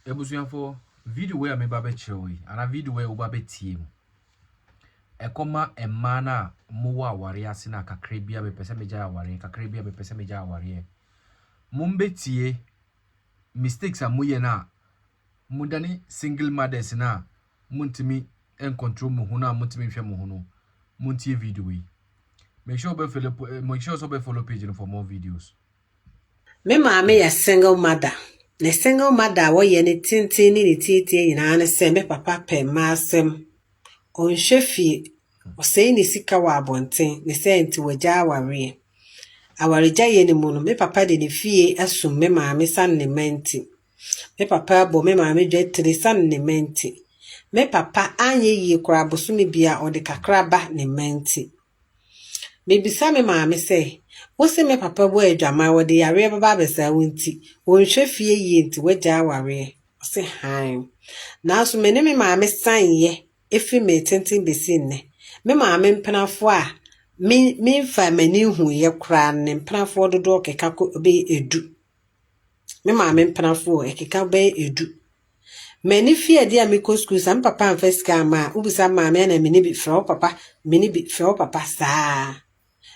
Ebusuafo video we me ba be chewe ana video we oba be tie mu ekoma emma na mo aware ase na kakra bia be pese meja aware kakra bia be pese meja aware mumbe tie mistakes amoye na mudani single mothers na muntimi en control mu hu na muntimi hwe mu hu no muntie video we make sure be follow page for more videos. Me maame ya single mother. Ne single mother wo ye ne tintin ni titie nyina ne se me papa pe masem. Onhwe fie. O sei ni sika wa abonten ne se nti wagya aware. Awaregya ye ne mu no me papa de ne fie asum me maame san ne menti. Me papa bo me maame dwetri san ne menti. Me papa anye yi kura bosumi bia o de kakra ba ne menti. Me bisa me maame se wose me papa bo adwama wo de yare baba besa wonti wonhwe fie yi nti wagya aware ose han na so me ne me maame san ye efi me tenten besi nne me maame mpenafo a me fa mani hu ye kra ne mpenafo dodo keka ko be edu me maame mpenafo ekeka be edu mani fie dia me ko school sam papa amfeska ma ubisa maame na me ne bi fra papa me ne bi fra papa saa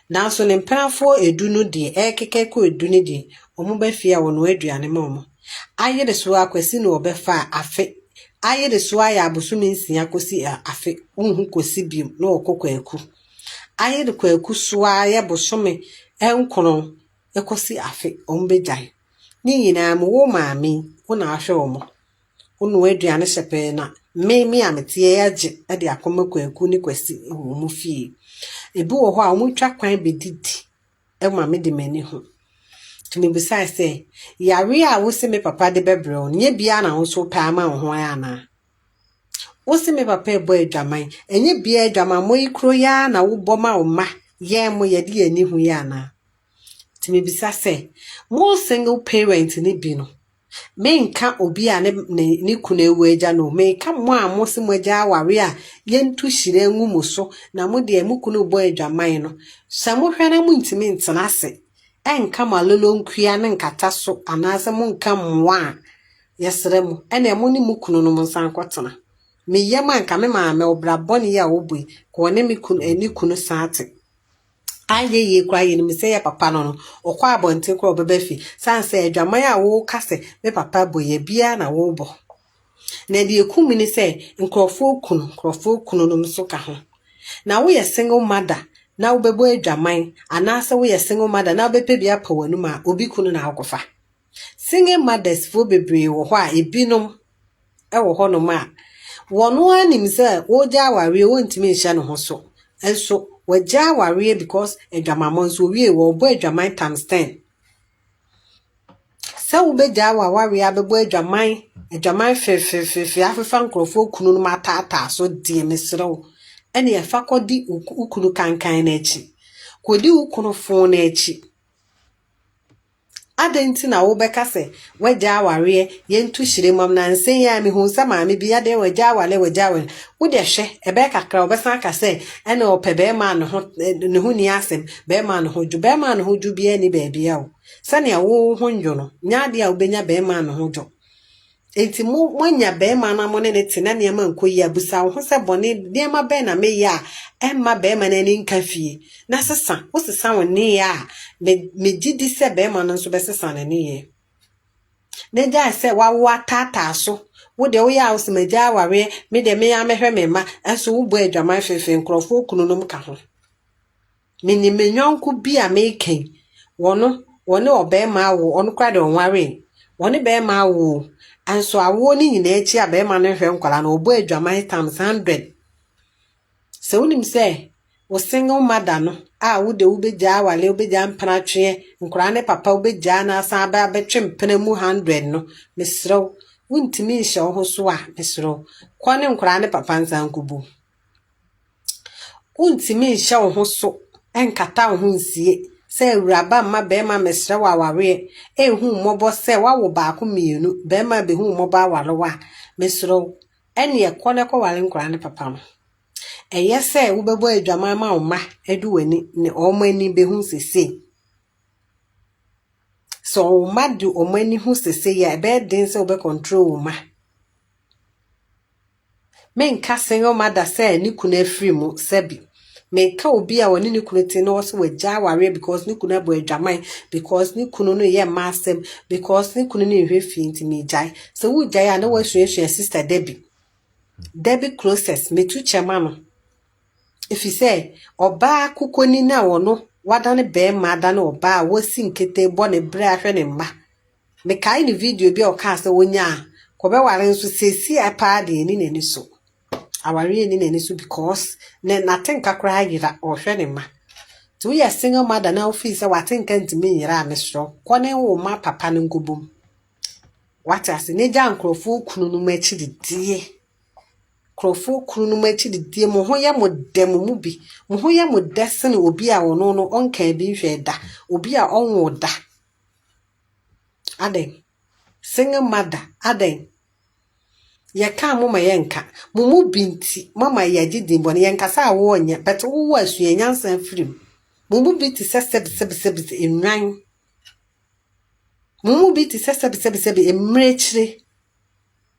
na so ne mpanafo edu no de ekeke ko edu ne de omo ba fia wo no aduane ma omo aye de so akwasi no obefa afe aye de so aya abosumi nsia kosi afe unhu kosi bi no okokwaku aye de kwaku so aya bosome enkono ekosi afe omo bejai ni nyina mo wo maami wo na ahwe omo wo no aduane sepe na me ametie age de akoma kwaku ni kwasi omo fie ebi wo ho a omutwa kwan bedidi e ma me de mani ho tumi bisa se yare a wo se me papa de bebre o nye bia na wo so pa ma ho ya na wo se me papa ebo adwaman enye bia adwaman mo ikro ya na wo bo ma wo ma ye mo ye de ani hu ya na tumi bisa se mo single parent ni bi no menka obi a ne kuna ewu eja no menka mo a mo se mo eja aware a yentu hire nwu so na mo de mu kuna bo adwaman no samo hwe na mo ntimi ntena se enka malolo nkua ne nkata so anase mo nka mwa yesere mo ene mo ni mu kunu no mo san kwotena me yema nka me maame obra boni ya obui ko ne me kunu eni kunu saate aye ye kwa ye ni se ya papa no okwa abonte kwa obeba fi sanse adwaman a wo kase me papa boye bia na wo bo na de ekumi ni se nkrofo kunu no mso ka ho na wo ye single mother na wo bebo adwaman anase wo ye single mother na wo bepe bia pa wanu ma obi kunu na akofa single mothers fo bebre wo ho a ebinom e wo ho no ma wono anim se wo ja aware wo ntimi hia no ho so enso wagya aware because adwamamon so wie wo bo adwaman times 10 sa wo be ja aware abebo adwaman fe afefa nkrofo kunu no matata so die mesrew ene ya fakodi ukunu kankan na echi kodi ukunu fon na echi adenti na wo beka se wagya aware yentu hire mam na nsen ya me hu sa maame bi ade wagya awale wo de hwe ebe kakra obesan ka se ene opebe ma ne ho ni asem be ma ne ho ju bia ni ba bia wo sane ya wo ho njo no nya de a obenya be ma ne ho jo enti monya be ma na mo ne tena ne ma nkoyi abusa wo se bone de ma be na me ya emma be ma na ni nkafie na sesa wo sesa woni ya me gidi se be ma no so be sesa na ni ye ne ja se wa tata so wo de wo ya wo se me ja aware me de me ya mehwe me ma enso wo bo adwaman fefe nkrofo kunu no mka ho me ni menyonku bi a me ken wono obe ma wo onu kwa de onware woni be ma wo anso awo ni nyina echi a be ma no hwe nkwala na obo adwaman times 100 se wonim se wo single mother no a wo de wo beja awale wo beja mpratwe nkwala ne papa wo beja na asa ba betwe mpena mu 100 no mesrew wontimi hye wo so a mesrew kwone nkwala ne papa nsan kubu wontimi hye wo so enkata wo nsie se uraba ma be ma mesre wa aware ehu mobo se wa wo ba ko mienu be ma be hu mobo aware wa mesre ene ye kone ko wale nkura ne papa no eye se wo bebo adwaman ma edu wani ne omo ani be hu sese so mad do o mani who say ya bed dance over control ma. Men ka single mother say ni kuna free mu sebi. Men ka obi a woni ni kunu te no so wagya ware because ni kunu abo adwaman because ni kunu no ye masem because ni kunu ni hwefi nti me jai. So wo jai na wo hwehwe sister Debbie closest me tu chema no. If you say oba kukoni na wono wadane be ma da na oba wo sinkete bo ne bre ahwe ne mma. Me kai ni video bi o ka se wonya ko be ware nso sesi apa de ni nani so. Aware ni nani so because na nothing kakra yira o hwe ne ma. To we a single mother now feel say what think ntimi yira amesro kone wo ma papa ne ngobom. What as ne ja nkrofo kunu no ma chi die. Krofo kunu no ma chi die mo ho ya mo dem mu bi. Mo ho ya mo desen obi a wono no onka bi hwe da. Obi a onwo da. Aden single mother aden ya ka mo ma yenka mumu binti mama ya gidi bone yenka sa wo onye but wo asua nyansan firim mumu binti sebe enwan mumu binti sebe emrechire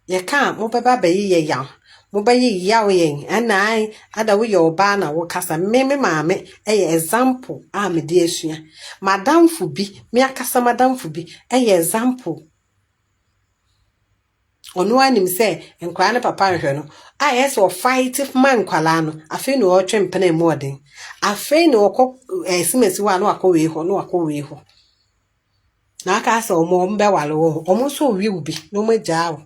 ya ka mo beba bayi ye ya mo bayi ya wo yen anai ada wo ye oba na wo kasa me maame example a me de asua madam fu bi me akasa madam fu bi example onu anim se nkwa ne papa nhwe no yes o fight if man kwala no afi no o twempene moden afi no okọ esimesi wa no akọ we ho na aka sa omo mbe wale wo omo so wi ubi no magya wo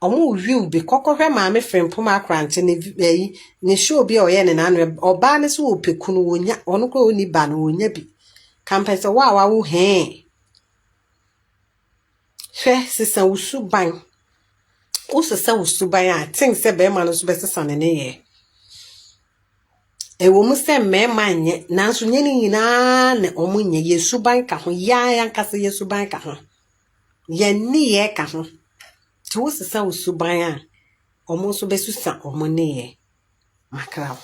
omo wi ubi kokohwe maame frempom akranche ne yi ne show bi o ye ne nanu oba ne so opekunu wonya ono ko oni ba no wonya bi kampese wa wo he hwe sisa usuban usesa usuban a think se be ma no so be sesa ne ye ewo mu se mema nye nanso nye ni nyina ne omo nye yesuban ka ho ya nkase yesuban ka ho ye ni ye ka ho ti usesa usuban a omo so be susa omo ne ye makrawo